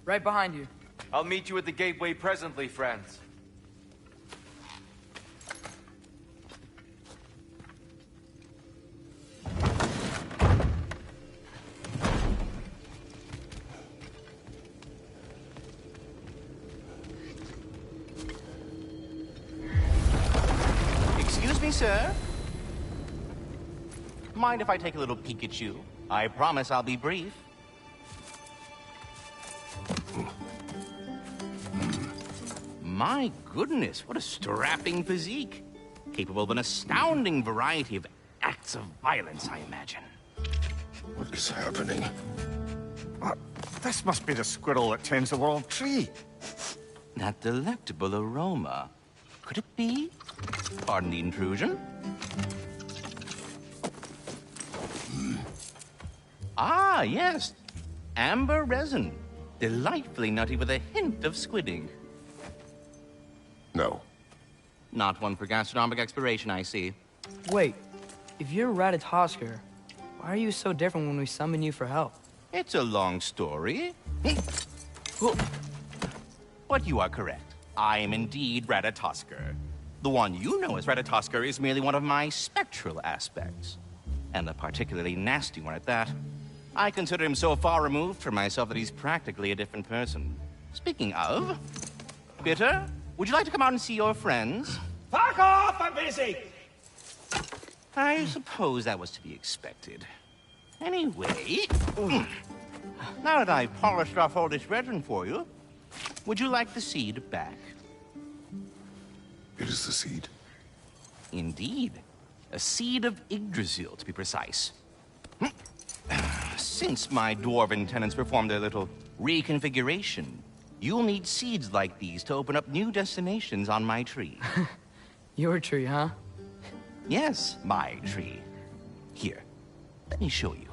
Right behind you. I'll meet you at the gateway presently, friends. Excuse me, sir. Mind if I take a little peek at you? I promise I'll be brief. My goodness, what a strapping physique. Capable of an astounding variety of acts of violence, I imagine. What is happening? This must be the squirrel that tends the world tree. That delectable aroma. Could it be? Pardon the intrusion. Ah, yes. Amber resin. Delightfully nutty with a hint of squidding. No. Not one for gastronomic exploration, I see. Wait, if you're Ratatoskr, why are you so different when we summon you for help? It's a long story. But you are correct. I am indeed Ratatoskr. The one you know as Ratatoskr is merely one of my spectral aspects. And a particularly nasty one at that. I consider him so far removed from myself that he's practically a different person. Speaking of... Bitter, would you like to come out and see your friends? Fuck off! I'm busy! I suppose that was to be expected. Anyway... Now that I've polished off all this resin for you, would you like the seed back? It is the seed. Indeed. A seed of Yggdrasil, to be precise. Since my dwarven tenants performed their little reconfiguration, you'll need seeds like these to open up new destinations on my tree. Your tree, huh? Yes, my tree. Here, let me show you.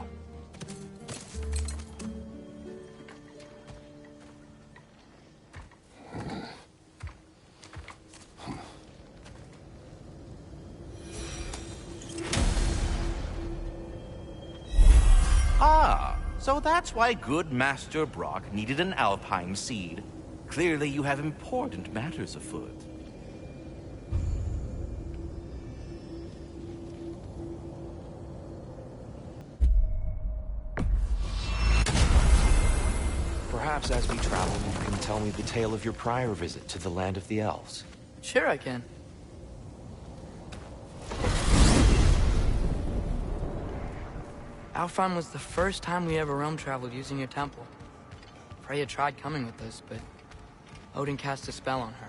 Ah, so that's why good Master Brock needed an Alpine seed. Clearly you have important matters afoot. Perhaps as we travel, you can tell me the tale of your prior visit to the land of the elves. Sure I can. Alfheim was the first time we ever realm traveled using your temple. Freya tried coming with us, but Odin cast a spell on her.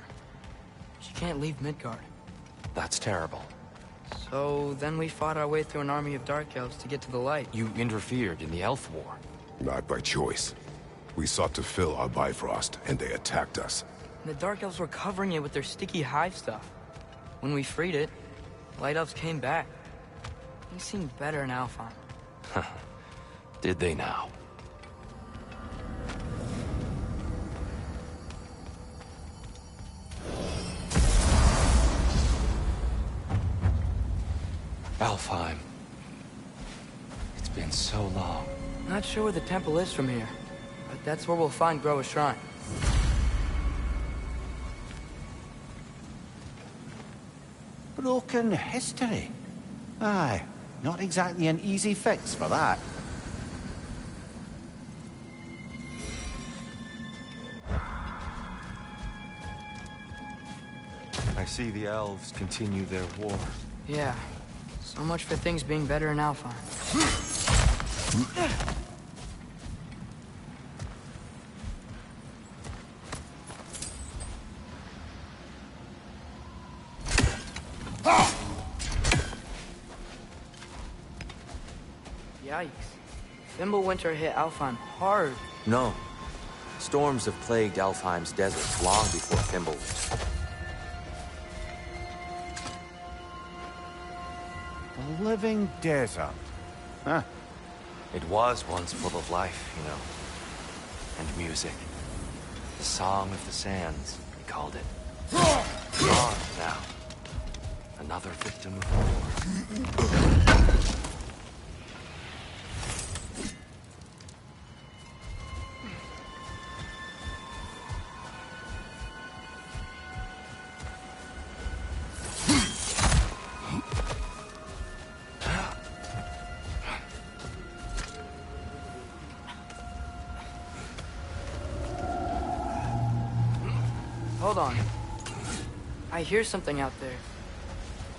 She can't leave Midgard. That's terrible. So then we fought our way through an army of dark elves to get to the light. You interfered in the elf war. Not by choice. We sought to fill our Bifrost, and they attacked us. And the dark elves were covering it with their sticky hive stuff. When we freed it, light elves came back. They seemed better in Alfheim. Did they now? Alfheim. It's been so long. Not sure where the temple is from here, but that's where we'll find Groa's shrine. Broken history. Aye, not exactly an easy fix for that. I see the elves continue their war. Yeah, so much for things being better in Alfheim. Yikes. Fimbulwinter hit Alfheim hard. No. Storms have plagued Alfheim's deserts long before Fimbulwinter. A living desert. Huh. It was once full of life, you know. And music. The Song of the Sands, they called it. Gone now. Another victim of war. hold on. I hear something out there.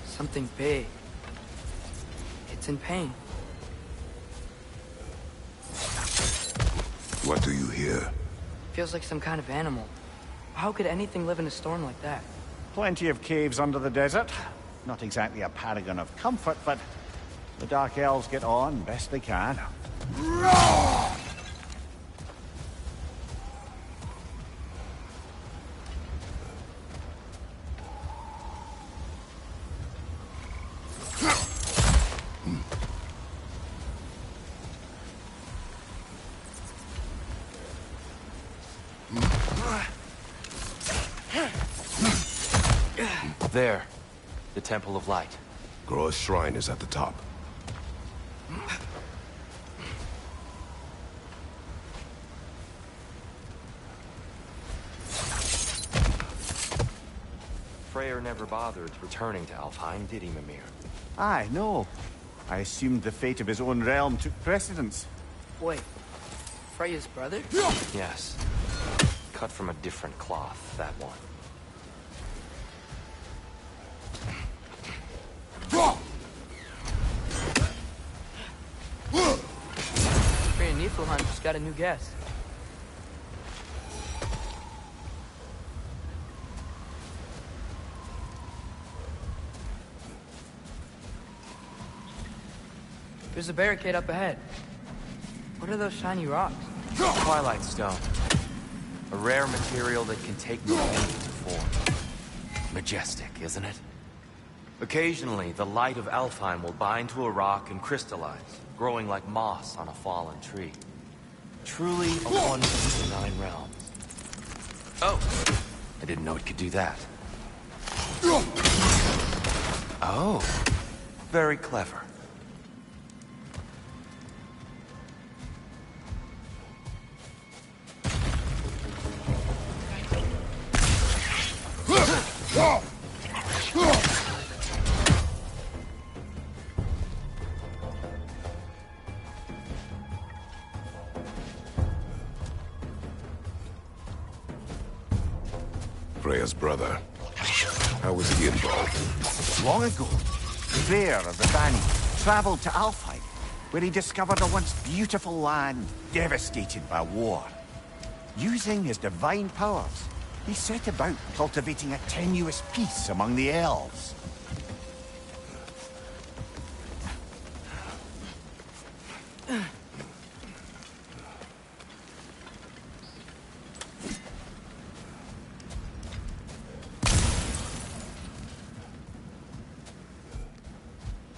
Something big. It's in pain. What do you hear? Feels like some kind of animal. How could anything live in a storm like that? Plenty of caves under the desert. Not exactly a paragon of comfort, but the Dark Elves get on best they can. There. The Temple of Light. Groa's shrine is at the top. Freyr never bothered returning to Alfheim, did he, Mimir? Aye, no. I assumed the fate of his own realm took precedence. Wait. Freya's brother? Yes. Cut from a different cloth, that one. Freya Niflheim just got a new guest. There's a barricade up ahead. What are those shiny rocks? Twilight Stone. A rare material that can take millennia to form. Majestic, isn't it? Occasionally, the light of Alfheim will bind to a rock and crystallize, growing like moss on a fallen tree. Truly a wonder of the 9 realms. Oh! I didn't know it could do that. Oh. Very clever. Freya's brother. How was he involved? Long ago, Freyr of the Bani traveled to Alfheim, where he discovered a once beautiful land devastated by war. Using his divine powers, he set about cultivating a tenuous peace among the elves.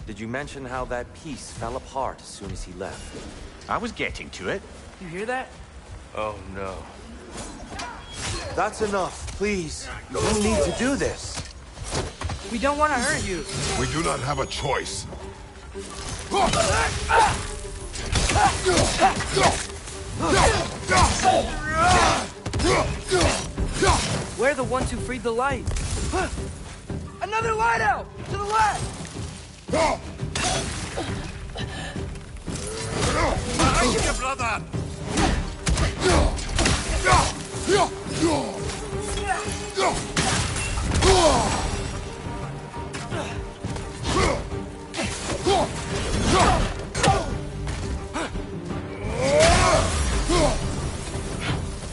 Did you mention how that peace fell apart as soon as he left? I was getting to it. You hear that? Oh no. That's enough, please. You don't need to do this. We don't want to hurt you. We do not have a choice. We're the ones who freed the light. Another light out! To the left! Brother!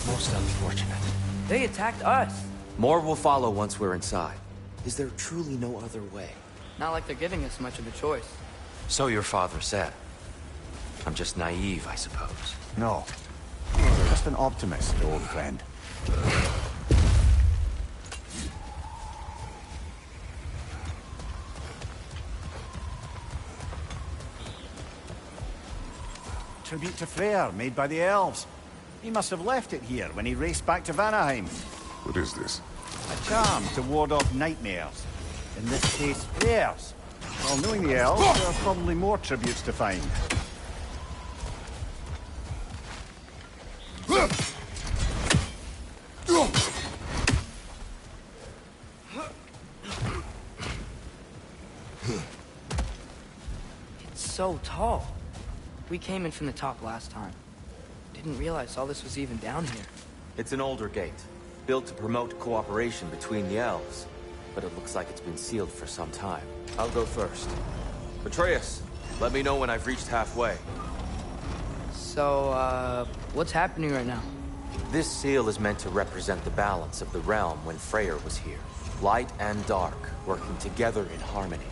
Most unfortunate. They attacked us. More will follow once we're inside. Is there truly no other way? Not like they're giving us much of a choice. So your father said. I'm just naive, I suppose. No. Just an optimist, old friend. Tribute to Freyr, made by the elves. He must have left it here when he raced back to Vanaheim. What is this? A charm to ward off nightmares. In this case, Freyr's. Well, knowing the elves, there are probably more tributes to find. It's so tall. We came in from the top last time. Didn't realize all this was even down here. It's an older gate. built to promote cooperation between the elves, but it looks like it's been sealed for some time. I'll go first. Atreus, let me know when I've reached halfway. So, what's happening right now? This seal is meant to represent the balance of the realm when Freyr was here. Light and dark, working together in harmony.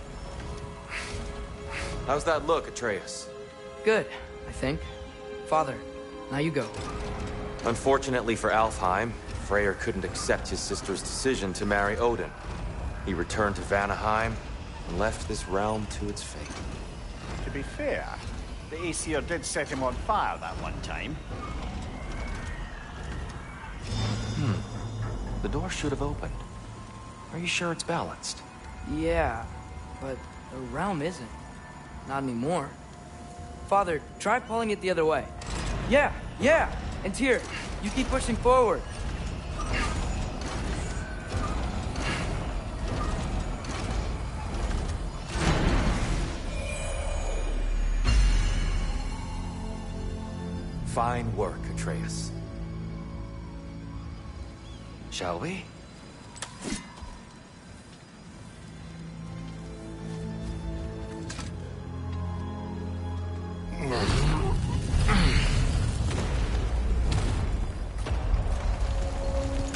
How's that look, Atreus? Good, I think. Father, now you go. Unfortunately for Alfheim, Freyr couldn't accept his sister's decision to marry Odin. He returned to Vanaheim and left this realm to its fate. To be fair, the Aesir did set him on fire that one time. The door should have opened. Are you sure it's balanced? Yeah, but the realm isn't. Not anymore. Father, try pulling it the other way. Yeah! And Tyr, you keep pushing forward. Fine work, Atreus. Shall we?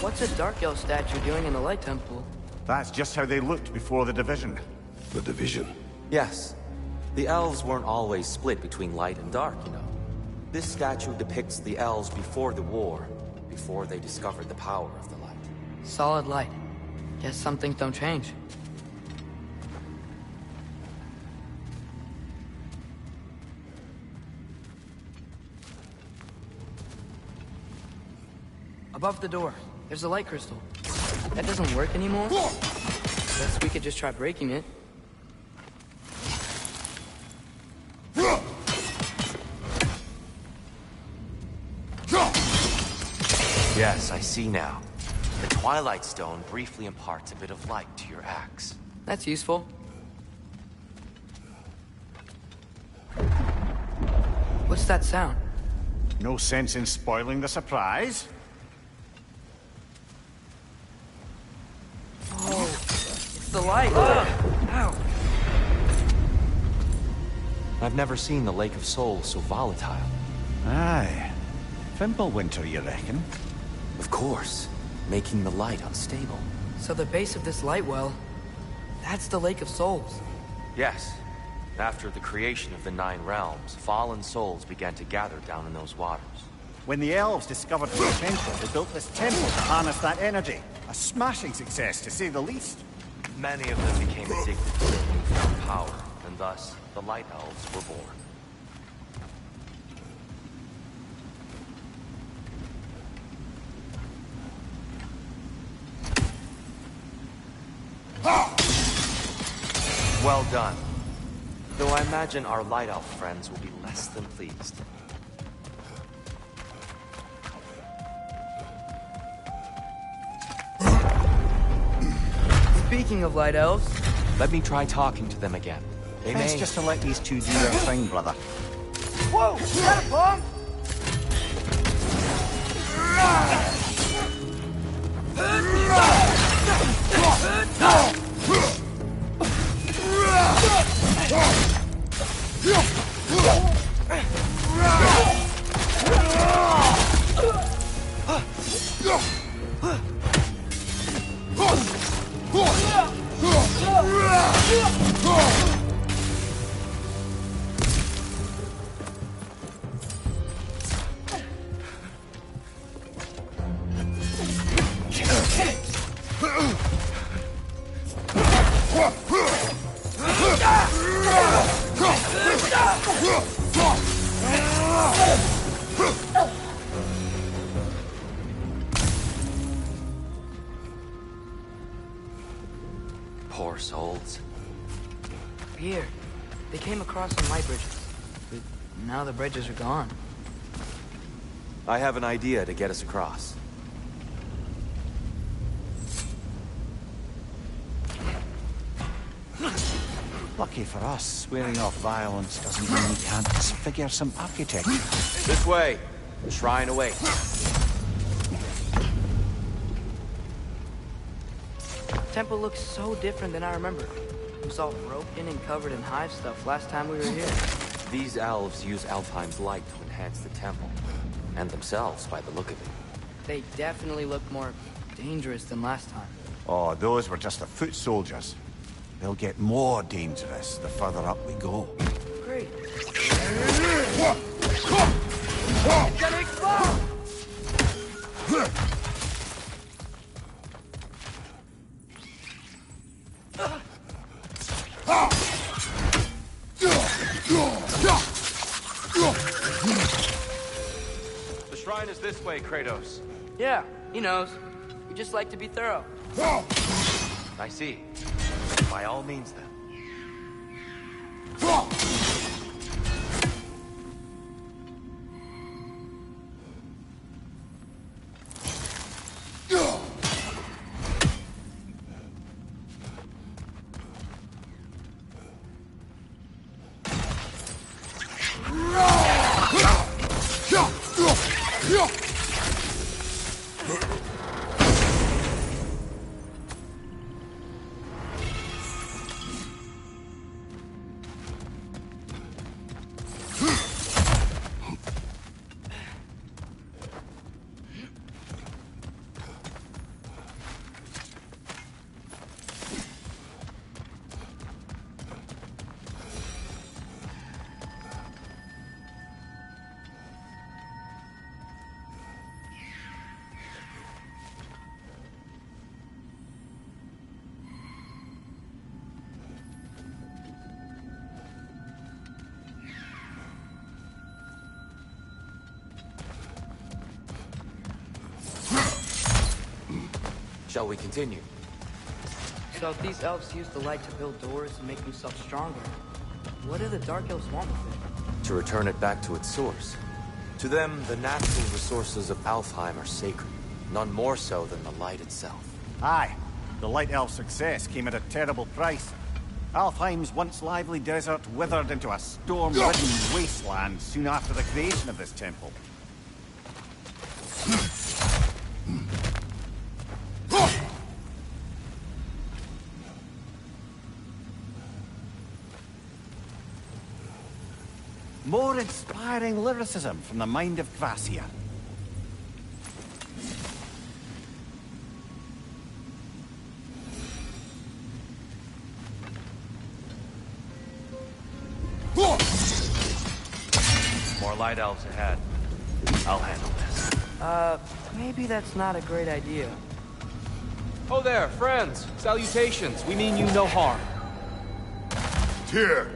What's a Dark Elf statue doing in the Light Temple? That's just how they looked before the division. The division. Yes. The elves weren't always split between light and dark, you know. This statue depicts the elves before the war, before they discovered the power of the light. Solid light. Guess some things don't change. Above the door, there's a light crystal. That doesn't work anymore? Guess we could just try breaking it. Yes, I see now. The Twilight Stone briefly imparts a bit of light to your axe. That's useful. What's that sound? No sense in spoiling the surprise. Oh, it's the light. Ow. I've never seen the Lake of Souls so volatile. Aye. Fimbulwinter, you reckon? Of course, making the light unstable. So the base of this light well, that's the Lake of Souls. Yes. After the creation of the Nine Realms, fallen souls began to gather down in those waters. When the elves discovered the potential, they built this temple to harness that energy. A smashing success, to say the least. Many of them became addicted to their newfound power, and thus, the Light Elves were born. Well done. Though I imagine our Light Elf friends will be less than pleased. Speaking of light elves, Let me try talking to them again. They Best may... just to let these two do their thing, brother. whoa, is that a bomb? Poor souls. Weird. They came across some light bridges, but now the bridges are gone. I have an idea to get us across. Lucky for us, swearing off violence doesn't mean we can't disfigure some architecture. This way. The shrine awaits. temple looks so different than I remember. It was all broken and covered in hive stuff last time we were here. These elves use Alfheim's light to enhance the temple. And themselves, by the look of it. They definitely look more dangerous than last time. Oh, those were just the foot soldiers. They'll get more dangerous the further up we go. Great. It's gonna explode! The shrine is this way, Kratos. Yeah, he knows. We just like to be thorough. I see. By all means, then. Shall we continue? So if these elves use the light to build doors and make themselves stronger, what do the Dark Elves want with it? To return it back to its source. To them, the natural resources of Alfheim are sacred. None more so than the light itself. Aye, the Light Elf's success came at a terrible price. Alfheim's once lively desert withered into a storm-ridden wasteland soon after the creation of this temple. More inspiring lyricism from the mind of Gracia. More light elves ahead. I'll handle this. Maybe that's not a great idea. Oh there, friends. Salutations. We mean you no harm. Tyr!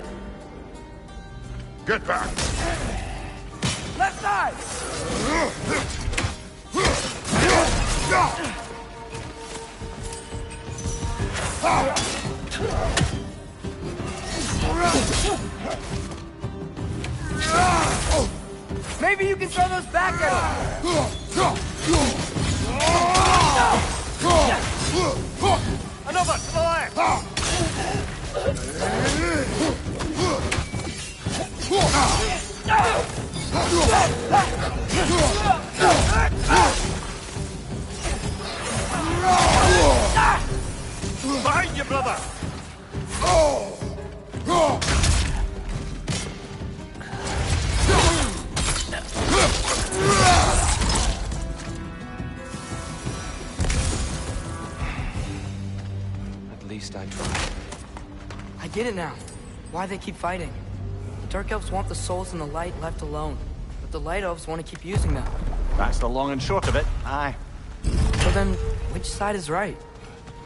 Get back! Left side! Maybe you can throw those back at him! Another to the left! Behind you, brother! At least I tried. I get it now. Why they keep fighting. The Dark Elves want the souls and the light left alone. But the Light Elves want to keep using them. That's the long and short of it, aye. So then, which side is right?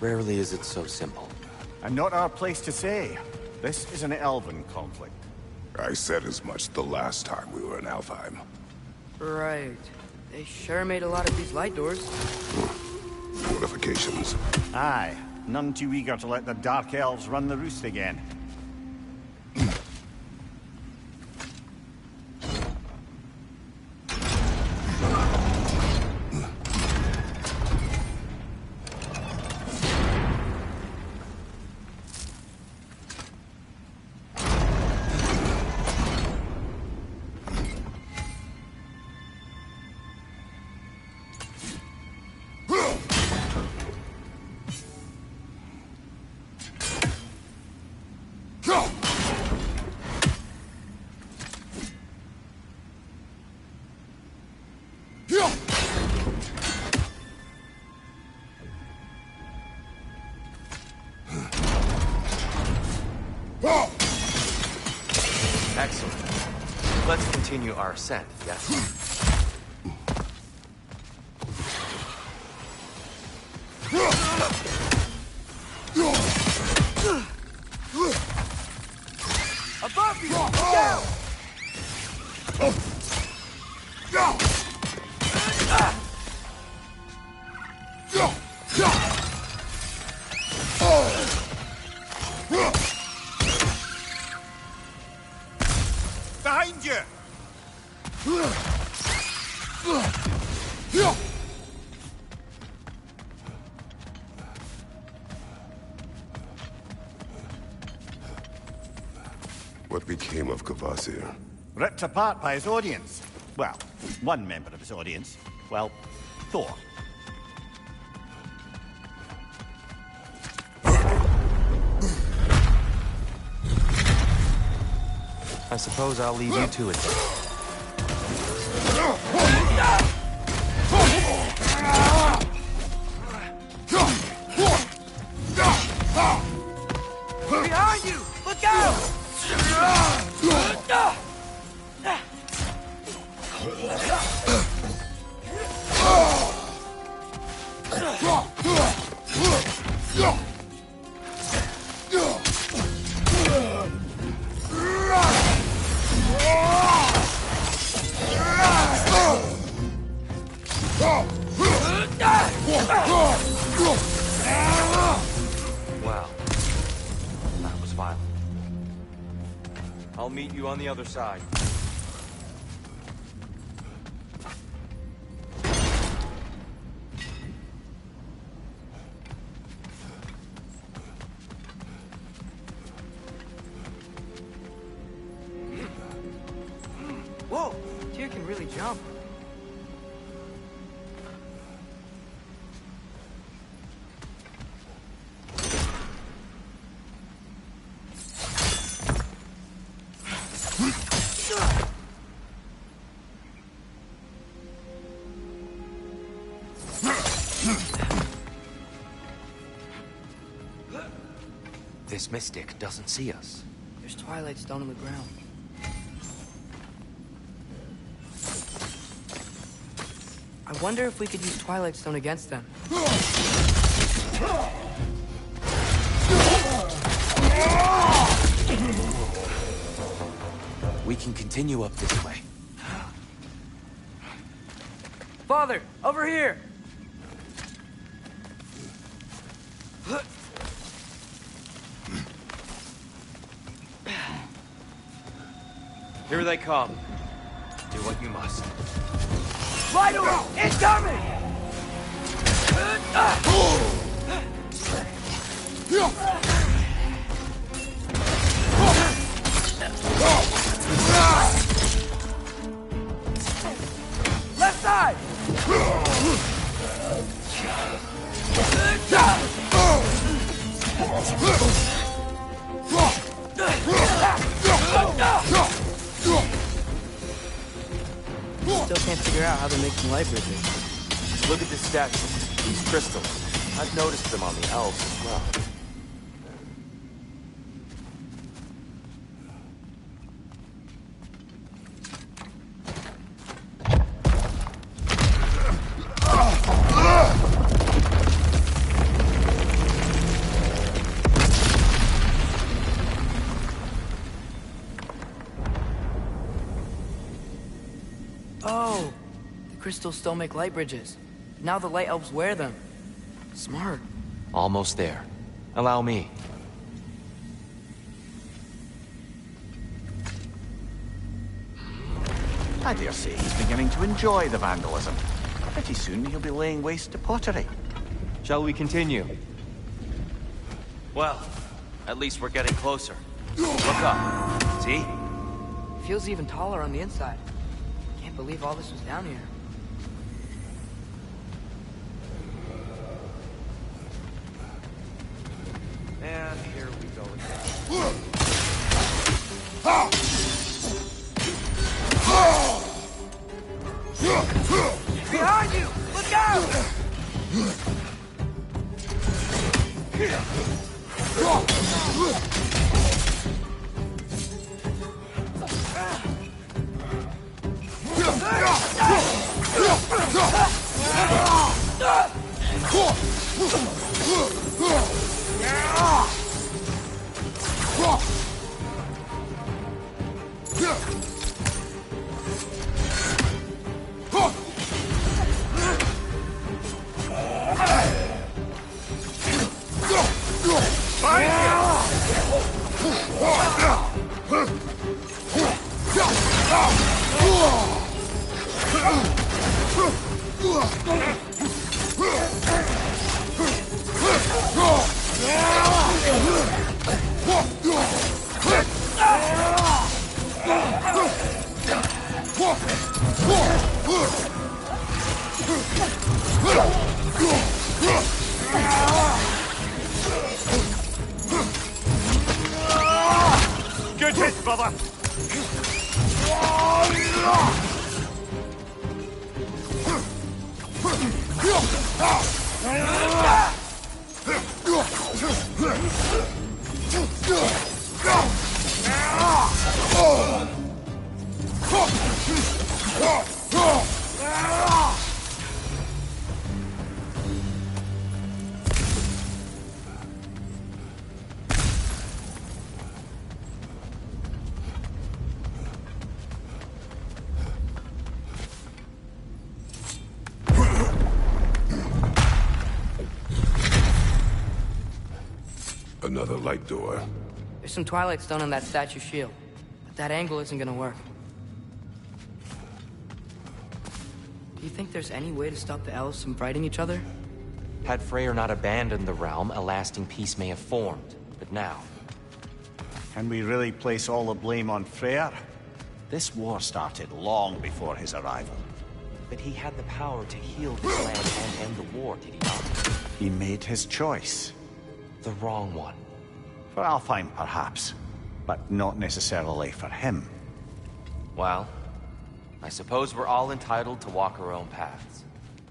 Rarely is it so simple. And not our place to say. This is an elven conflict. I said as much the last time we were in Alfheim. Right. They sure made a lot of these light doors. Fortifications. Aye, none too eager to let the Dark Elves run the roost again. Excellent. Let's continue our ascent, yes? Above you! Look out! Behind you! What became of Kvasir? Ripped apart by his audience. Well, one member of his audience. Well, Thor. I suppose I'll leave you to it. Behind you! Look out! Wow. That was violent. I'll meet you on the other side. Whoa! Tyr can really jump. This mystic doesn't see us. There's Twilight Stone on the ground. I wonder if we could use Twilight Stone against them. We can continue up this way. Father, over here! Here they come. Do what you must. Right away! Incoming! Left side! Still can't figure out how they're making light bridges. Look at this statue. These crystals. I've noticed them on the elves as well. Oh, the crystals still make light bridges. Now the light elves wear them. Smart. Almost there. Allow me. I dare say he's beginning to enjoy the vandalism. Pretty soon he'll be laying waste to pottery. Shall we continue? Well, at least we're getting closer. Look up. See? Feels even taller on the inside. Can't believe all this was down here. And here we go again. Behind you! Look out! Good hit, brother! Another light door. There's some Twilight Stone on that statue shield, but that angle isn't gonna work. Do you think there's any way to stop the elves from fighting each other? Had Freyr not abandoned the realm, a lasting peace may have formed. But now, Can we really place all the blame on Freyr? This war started long before his arrival. but he had the power to heal this land and end the war, did he not? He made his choice. The wrong one. For Alfheim, perhaps. But not necessarily for him. Well, I suppose we're all entitled to walk our own paths,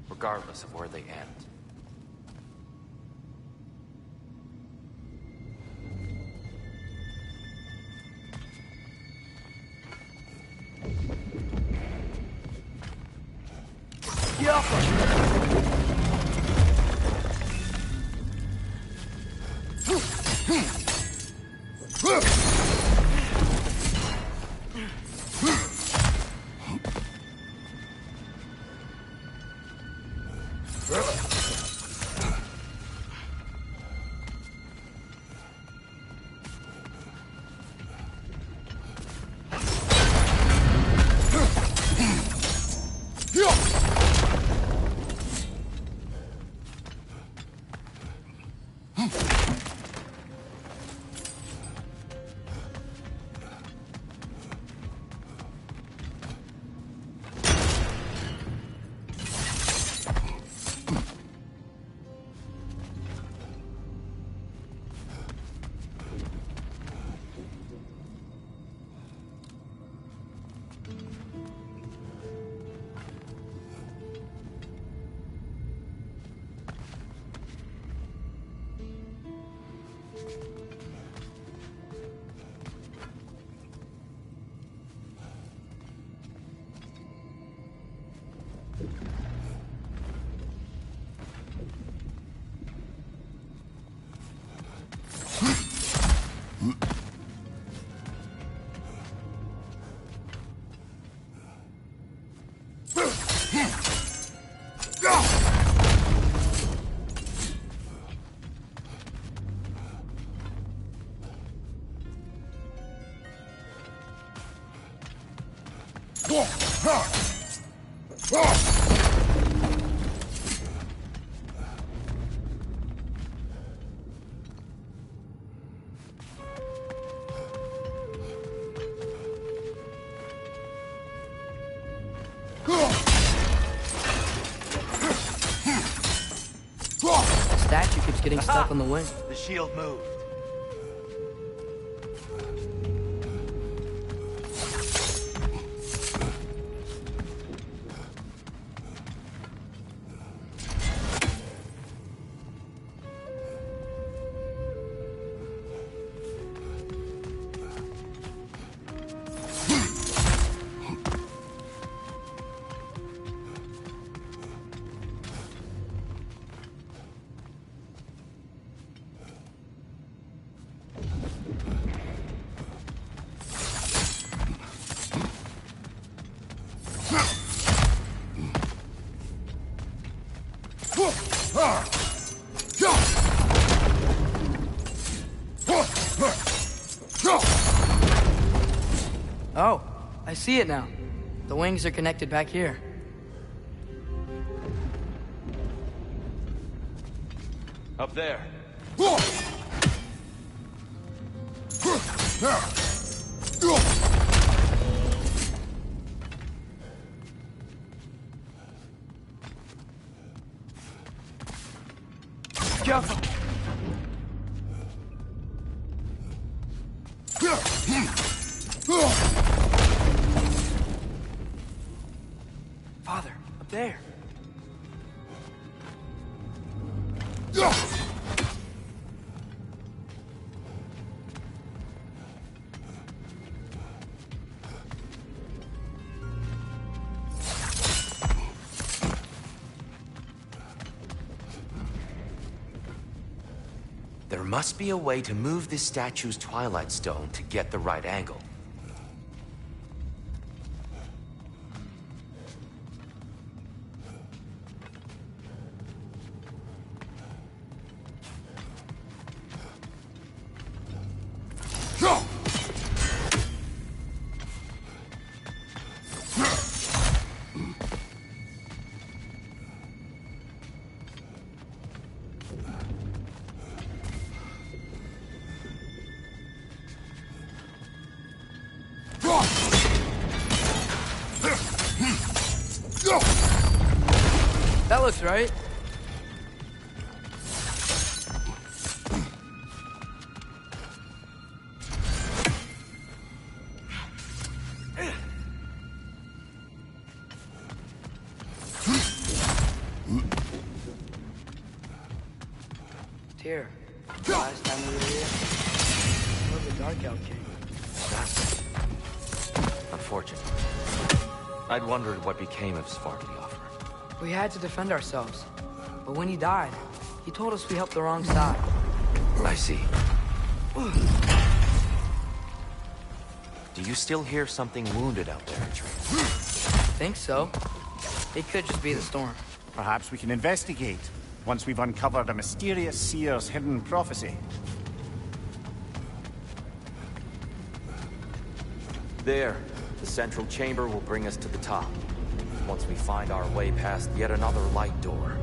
regardless of where they end. The statue keeps getting stuck on the wing. The shield moved. Oh, I see it now. The wings are connected back here. Up there. Careful! Father, up there. There must be a way to move this statue's Twilight Stone to get the right angle. That looks right. Here. Last time we were here, where the Dark Elf came. That's unfortunate. I'd wondered what became of Svartalf's offer. We had to defend ourselves. But when he died, he told us we helped the wrong side. I see. Do you still hear something wounded out there, Atreus? Think so. It could just be the storm. Perhaps we can investigate, once we've uncovered a mysterious seer's hidden prophecy. There. The central chamber will bring us to the top. Once we find our way past yet another light door.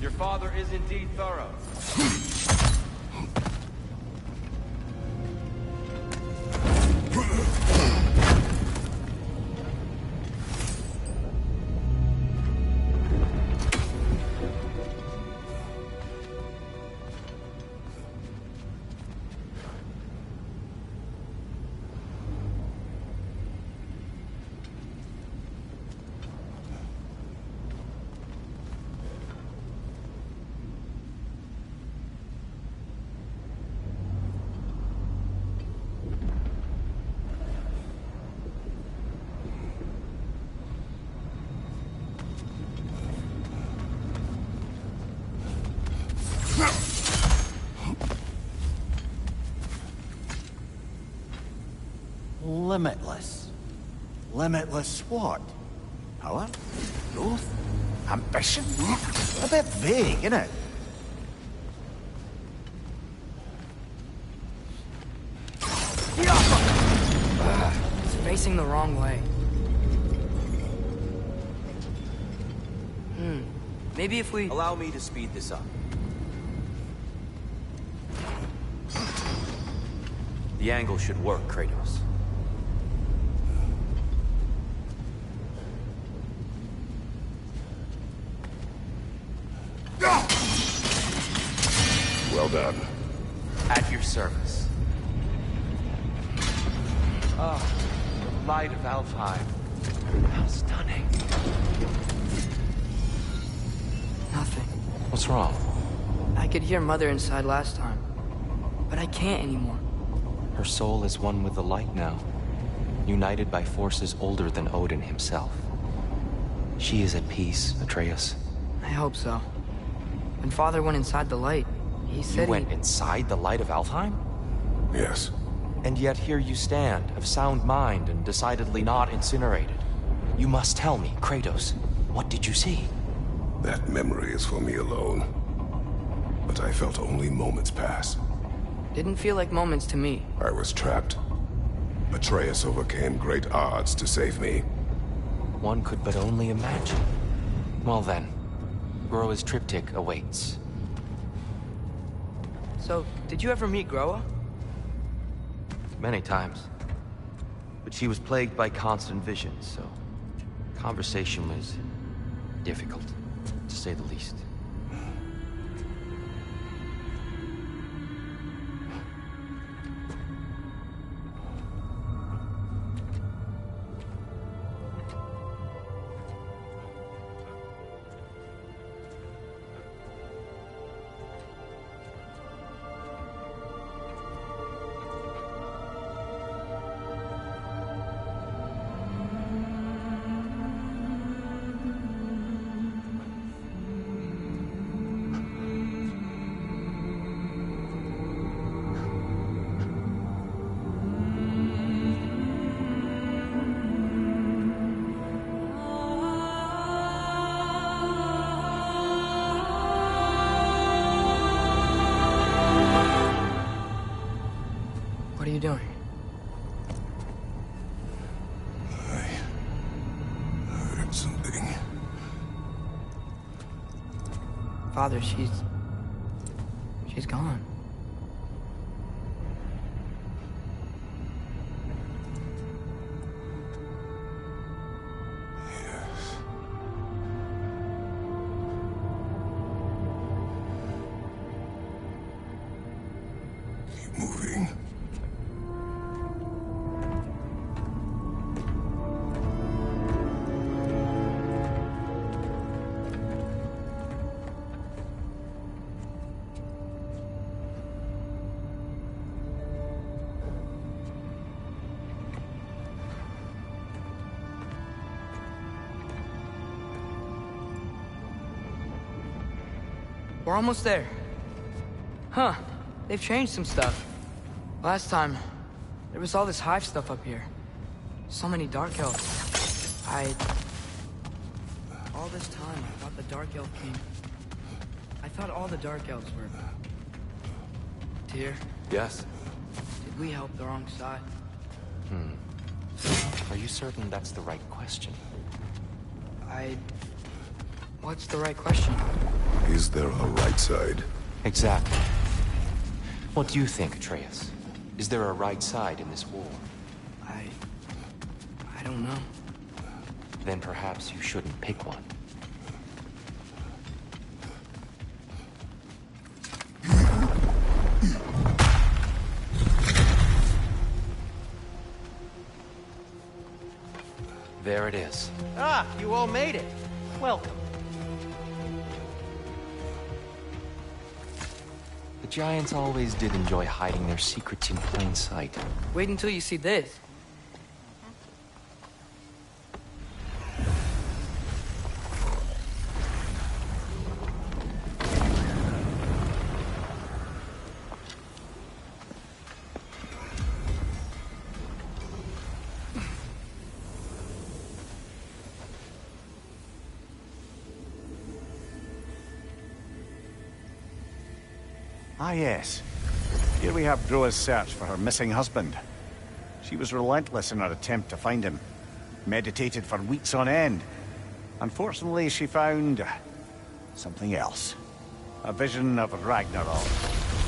Your father is indeed thorough. Limitless. Limitless what? Power? Growth? Ambition? A bit vague, isn't it? It's facing the wrong way. Maybe if we... Allow me to speed this up. The angle should work, Kratos. Well done. At your service. Oh, the light of Alfheim. How stunning. Nothing. What's wrong? I could hear Mother inside last time. But I can't anymore. Her soul is one with the light now, united by forces older than Odin himself. She is at peace, Atreus. I hope so. When Father went inside the light, he He You said went inside the light of Alfheim? Yes. And yet here you stand, of sound mind and decidedly not incinerated. You must tell me, Kratos, what did you see? That memory is for me alone. But I felt only moments pass. Didn't feel like moments to me. I was trapped. Atreus overcame great odds to save me. One could but only imagine. Well then, Groa's triptych awaits. So, did you ever meet Groa? Many times. But she was plagued by constant visions, so conversation was difficult, to say the least. What are you doing? I heard something. Father, she's gone. Yes. Keep moving. We're almost there. Huh. They've changed some stuff. Last time, there was all this hive stuff up here. So many Dark Elves. All this time, I thought the Dark Elf King... I thought all the Dark Elves were... Tyr, Yes? did we help the wrong side? Are you certain that's the right question? What's the right question? Is there a right side? Exactly. What do you think, Atreus? Is there a right side in this war? I don't know. Then perhaps you shouldn't pick one. There it is. Ah, you all made it. Welcome. The giants always did enjoy hiding their secrets in plain sight. Wait until you see this. Ah, yes. Here we have Groa's search for her missing husband. She was relentless in her attempt to find him. Meditated for weeks on end. Unfortunately, she found... something else. A vision of Ragnarok.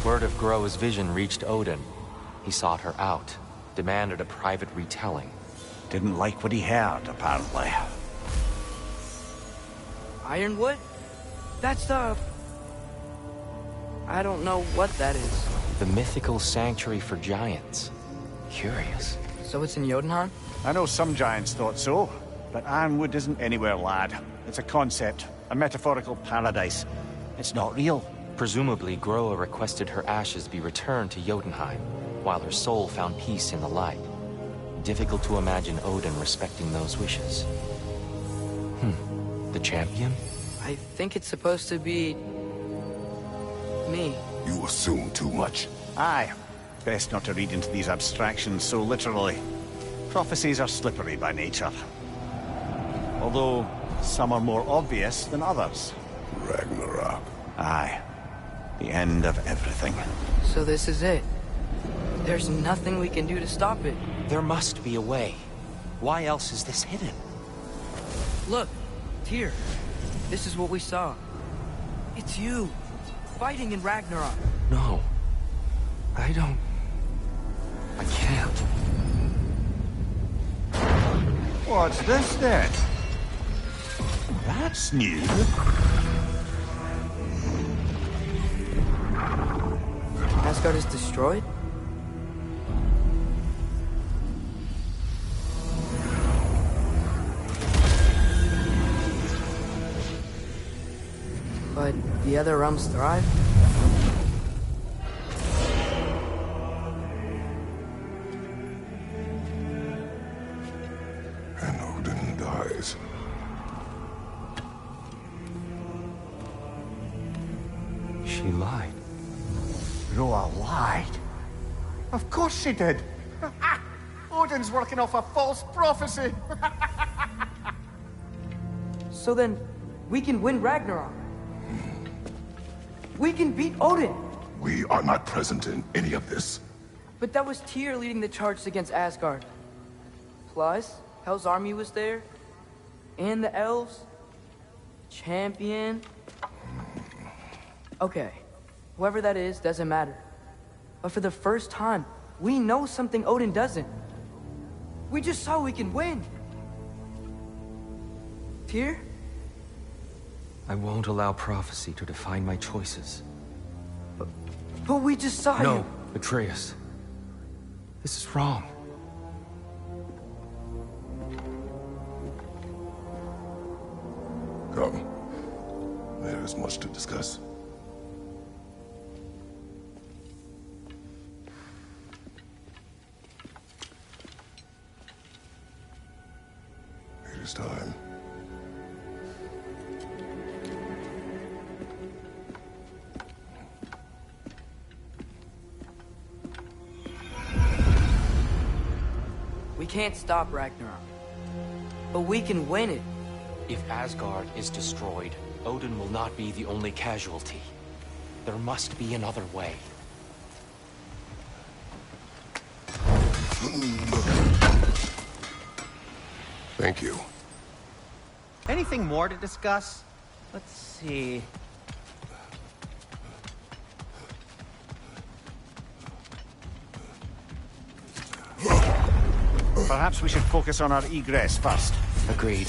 Word of Groa's vision reached Odin. He sought her out, demanded a private retelling. Didn't like what he heard, apparently. Ironwood? That's the... I don't know what that is. The mythical sanctuary for giants. Curious. So it's in Jotunheim? I know some giants thought so, but Ironwood isn't anywhere, lad. It's a concept, a metaphorical paradise. It's not real. Presumably, Groa requested her ashes be returned to Jotunheim, while her soul found peace in the light. Difficult to imagine Odin respecting those wishes. The champion? I think it's supposed to be... me. You assume too much. Aye. Best not to read into these abstractions so literally. Prophecies are slippery by nature. Although, some are more obvious than others. Ragnarok. Aye. The end of everything. So this is it. There's nothing we can do to stop it. There must be a way. Why else is this hidden? Look, Tyr. This is what we saw. It's you, fighting in Ragnarok. No. I can't. What's this then? That's new. Asgard is destroyed? But the other realms thrive? And Odin dies. She lied. Roa lied. Of course she did. Odin's working off a false prophecy. So then, we can win Ragnarok. We can beat Odin. We are not present in any of this. But that was Tyr leading the charge against Asgard. Plus, Hell's army was there. And the elves. Champion. Okay. Whoever that is, doesn't matter. But for the first time, we know something Odin doesn't. We just saw we can win. Tyr? I won't allow prophecy to define my choices. But we just saw No, you. Atreus. This is wrong. Come. There is much to discuss. It is time. We can't stop Ragnarok. But we can win it. If Asgard is destroyed, Odin will not be the only casualty. There must be another way. Thank you. Anything more to discuss? Let's see. Perhaps we should focus on our egress first. Agreed.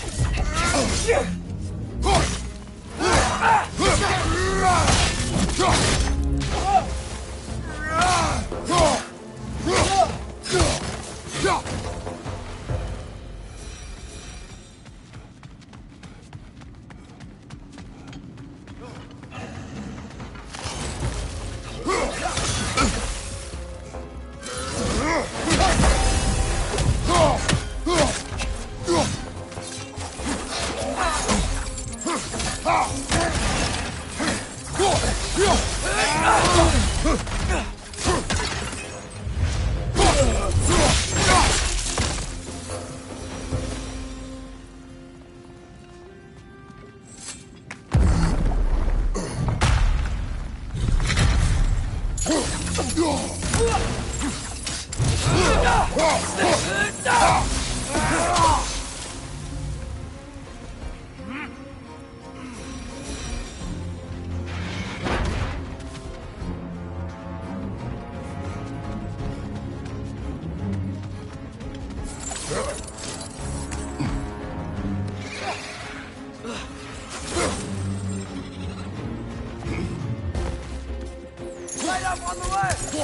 Light up on the left!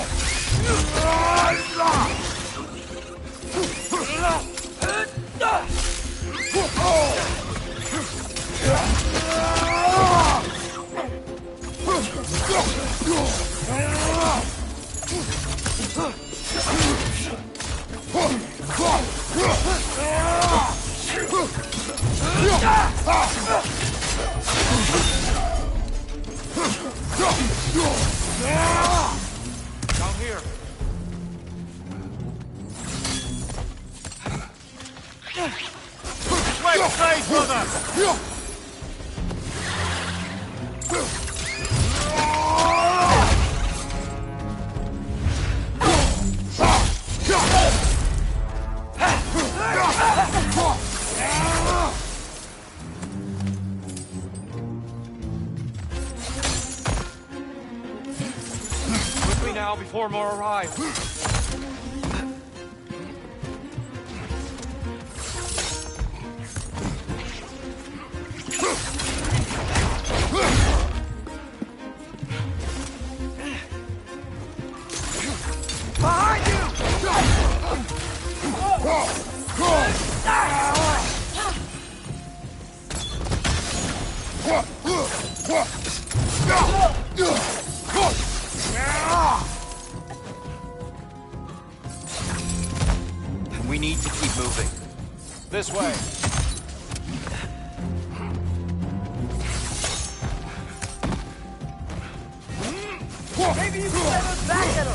Down here. Left side, brother! Quickly now, before more arrive. We need to keep moving. This way. Maybe you can let us back at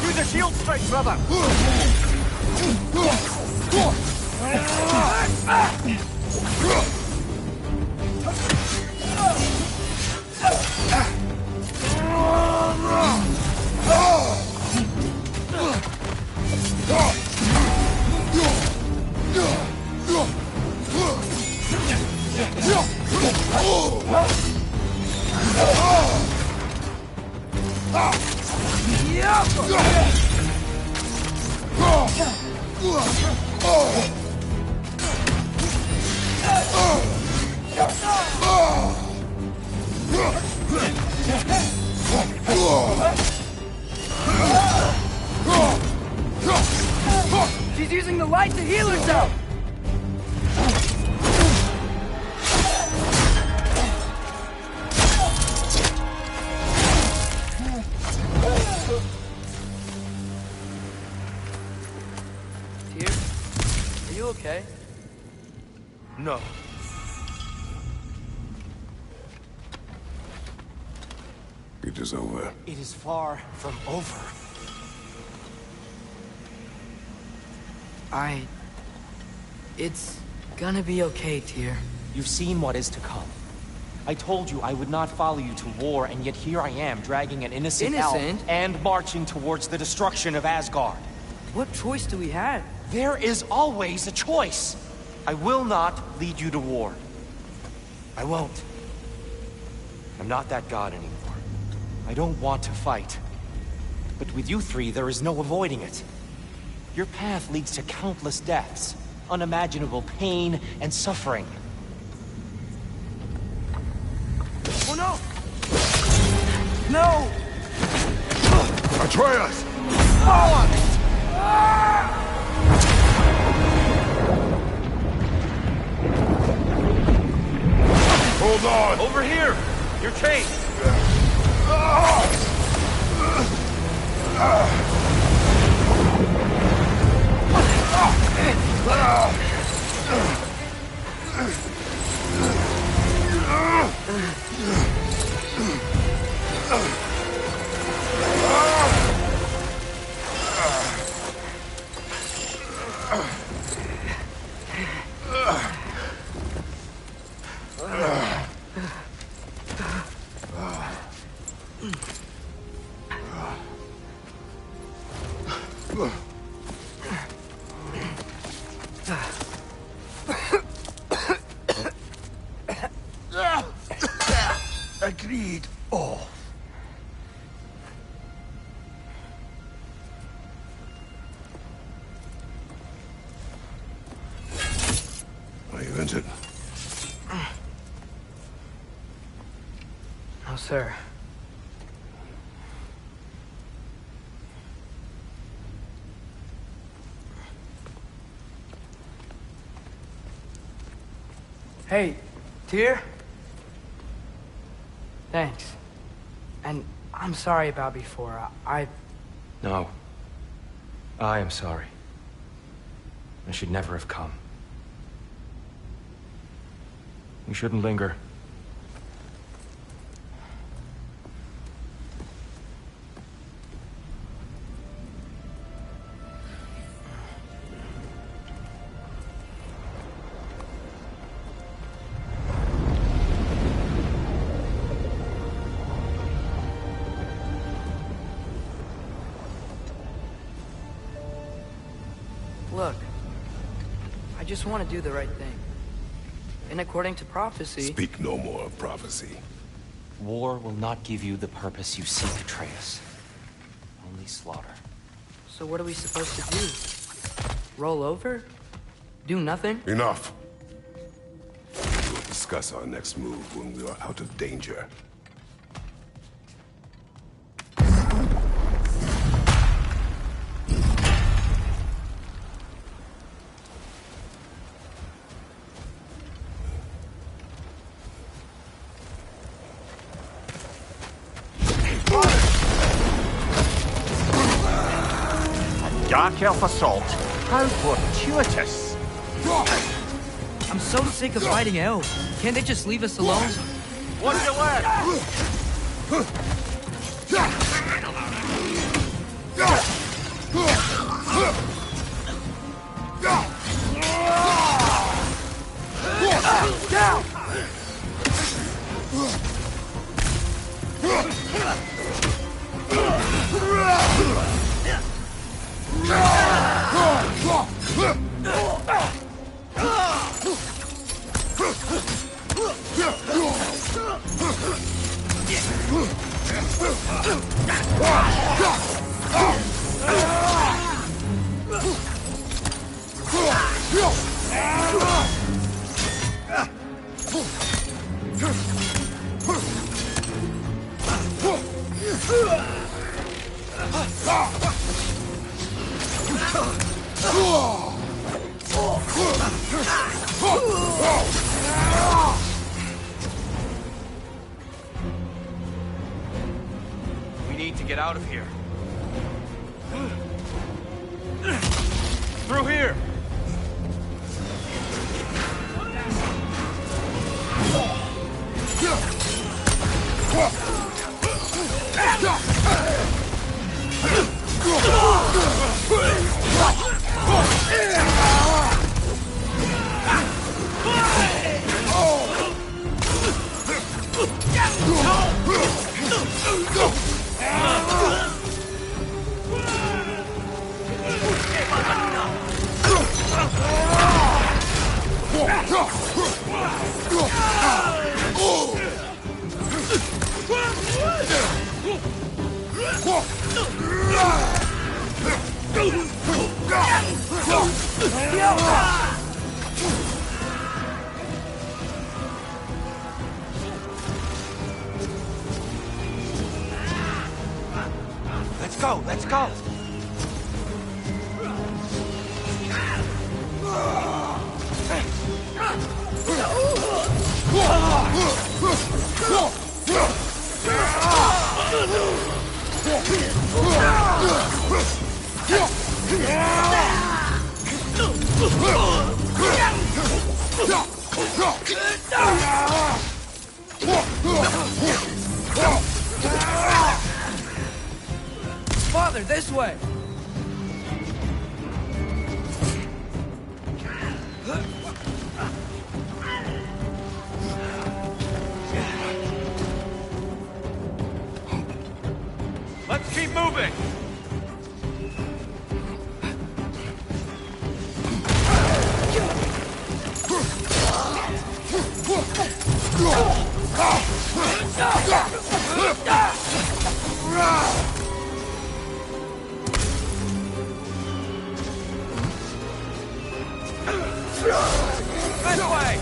Use a shield strike, brother! She's using the light to heal herself! Tyr, are you okay? No. It is over. It is far from over. It's gonna be okay, Tyr. You've seen what is to come. I told you I would not follow you to war, and yet here I am, dragging an innocent elf Innocent? and marching towards the destruction of Asgard. What choice do we have? There is always a choice. I will not lead you to war. I won't. I'm not that god anymore. I don't want to fight. But with you three, there is no avoiding it. Your path leads to countless deaths, unimaginable pain and suffering. Oh no! No! Atreus! Hold on! Over here! You're chased! Agreed. Oh. Are you injured? No, sir. Hey, Tyr? Thanks. And I'm sorry about before. No. I am sorry. I should never have come. We shouldn't linger. Look, I just want to do the right thing. And according to prophecy... Speak no more of prophecy. War will not give you the purpose you seek, Atreus. Only slaughter. So what are we supposed to do? Roll over? Do nothing? Enough. We will discuss our next move when we are out of danger. Dark Elf assault? How fortuitous! I'm so sick of fighting elves. Can't they just leave us alone? What's your left? We need to get out of here. Through here! Let's go, let's go! Father, this way! Let's keep moving! This way!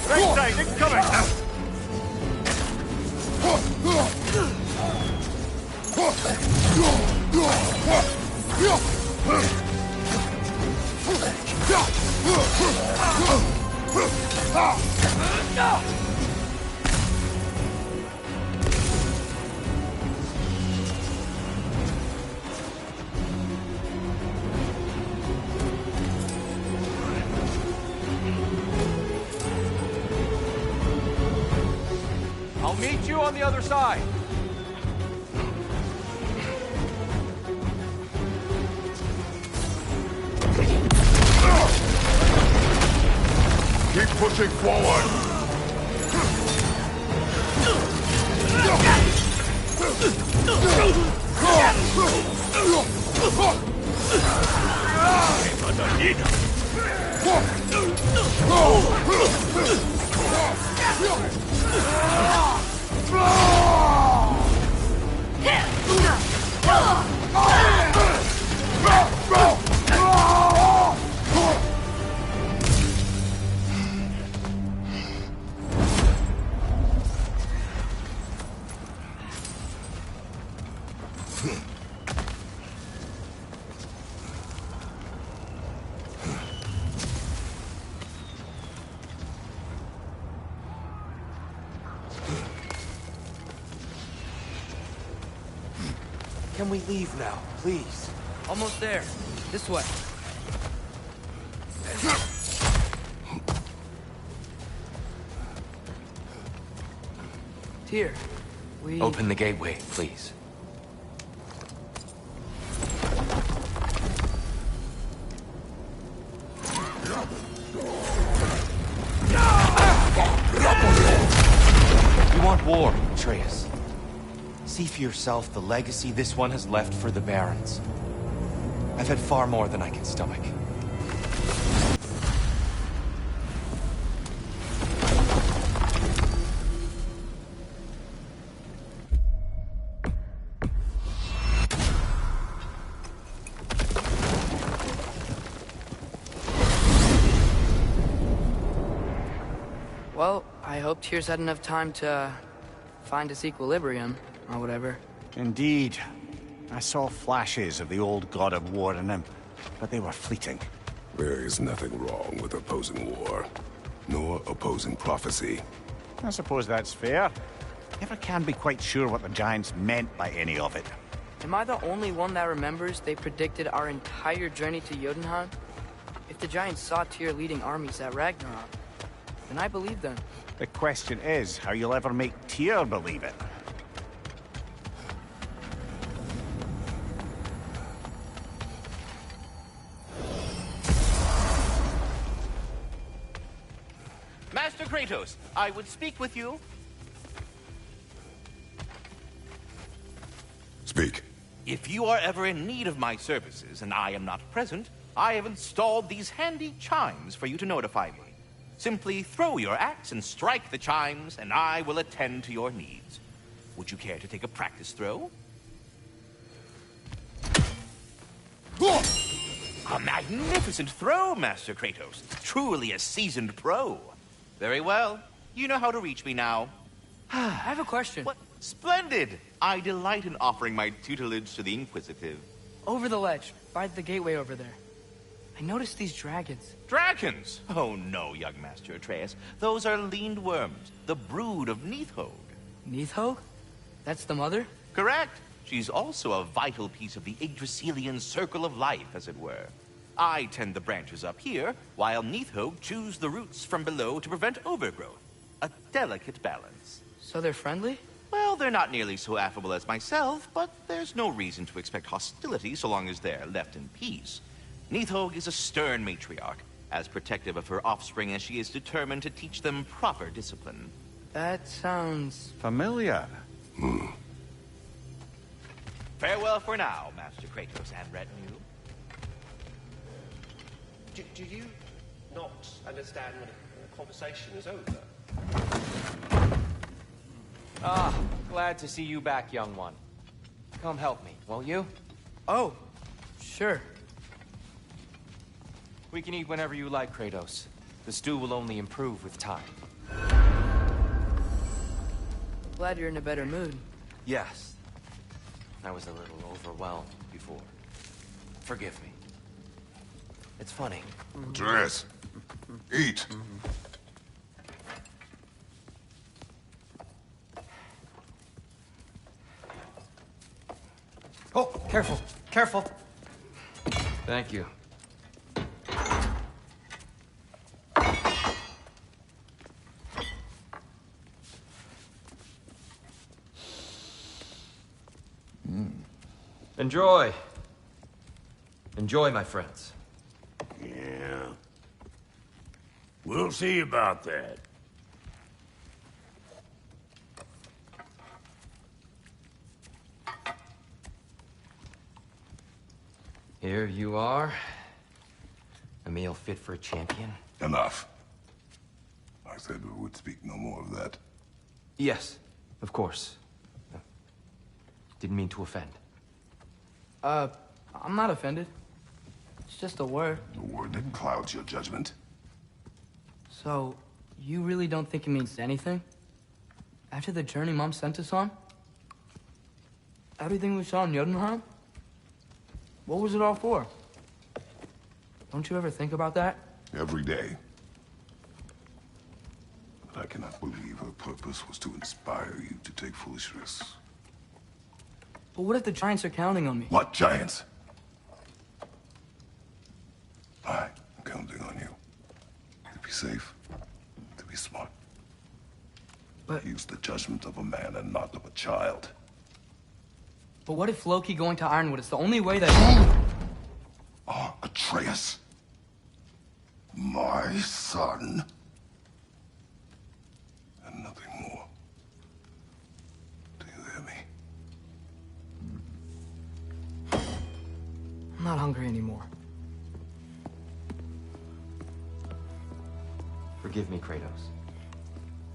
Right side, it's coming! I'll meet you on the other side. Keep pushing forward! Can we leave now, please? Almost there. This way. Here. We... Open the gateway, please. You want war, Atreus. See for yourself the legacy this one has left for the Barons. I've had far more than I can stomach. Well, I hope Tyr's had enough time to find his equilibrium, or whatever. Indeed. I saw flashes of the old god of war in him, but they were fleeting. There is nothing wrong with opposing war, nor opposing prophecy. I suppose that's fair. Never can be quite sure what the Giants meant by any of it. Am I the only one that remembers they predicted our entire journey to Jotunheim? If the Giants saw Tyr leading armies at Ragnarok, then I believe them. The question is how you'll ever make Tyr believe it. Master Kratos, I would speak with you. Speak. If you are ever in need of my services and I am not present, I have installed these handy chimes for you to notify me. Simply throw your axe and strike the chimes, and I will attend to your needs. Would you care to take a practice throw? A magnificent throw, Master Kratos. Truly a seasoned pro. Very well. You know how to reach me now. I have a question. What? Splendid! I delight in offering my tutelage to the inquisitive. Over the ledge, by the gateway over there. I noticed these dragons. Dragons? Oh no, young Master Atreus. Those are leaned worms, the brood of Neithode. Neithode? That's the mother? Correct. She's also a vital piece of the Yggdrasilian circle of life, as it were. I tend the branches up here, while Neithode chews the roots from below to prevent overgrowth. A delicate balance. So they're friendly? Well, they're not nearly so affable as myself, but there's no reason to expect hostility so long as they're left in peace. Neithode is a stern matriarch, as protective of her offspring as she is determined to teach them proper discipline. That sounds... Familiar. Farewell for now, Master Kratos and retinue. Do you not understand when a conversation is over? Ah, glad to see you back, young one. Come help me, won't you? Oh, sure. We can eat whenever you like, Kratos. The stew will only improve with time. Glad you're in a better mood. Yes. I was a little overwhelmed before. Forgive me. It's funny. Atreus, eat. Oh, careful, careful. Thank you. Enjoy. Enjoy, my friends. Yeah. We'll see about that. Here you are. A meal fit for a champion. Enough. I said we would speak no more of that. Yes, of course. Didn't mean to offend. I'm not offended. It's just a word. The word that clouds your judgment. So, you really don't think it means anything? After the journey Mom sent us on? Everything we saw in Jotunheim? What was it all for? Don't you ever think about that? Every day. But I cannot believe her purpose was to inspire you to take foolish risks. But what if the Giants are counting on me? What giants? I'm counting on you. To be safe. To be smart. But... Use the judgment of a man and not of a child. But what if Loki going to Ironwood is the only way that... Atreus. My son. And nothing more. Do you hear me? I'm not hungry anymore. Forgive me, Kratos.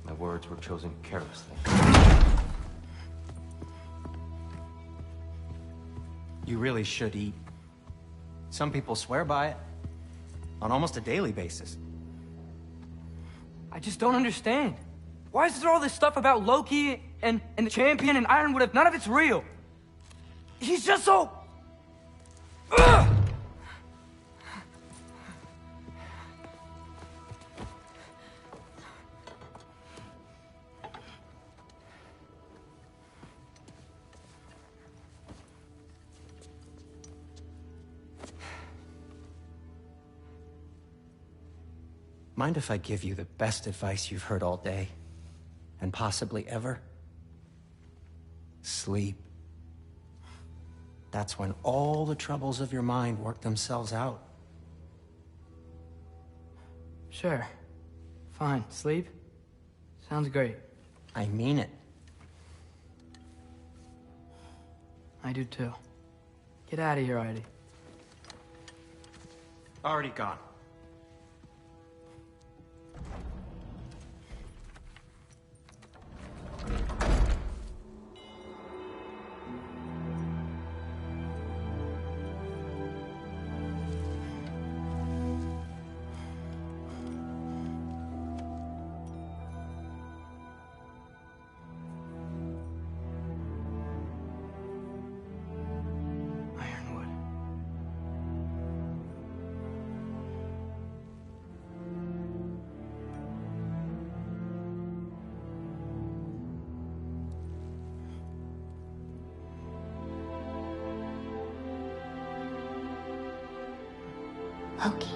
My words were chosen carelessly. You really should eat. Some people swear by it. On almost a daily basis. I just don't understand. Why is there all this stuff about Loki and the champion and Ironwood if none of it's real? He's just so... Ugh! Mind if I give you the best advice you've heard all day? And possibly ever? Sleep. That's when all the troubles of your mind work themselves out. Sure. Fine. Sleep? Sounds great. I mean it. I do too. Get out of here already. Already gone. Okay.